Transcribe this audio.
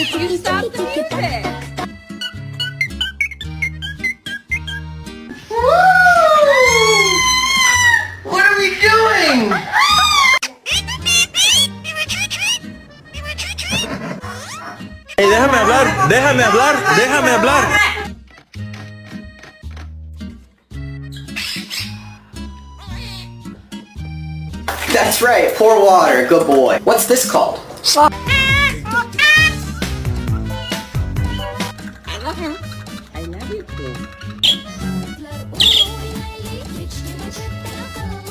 You stop the music. What are we doing? Hey, déjame hablar, déjame hablar, déjame hablar. That's right, pour water, good boy. What's this called?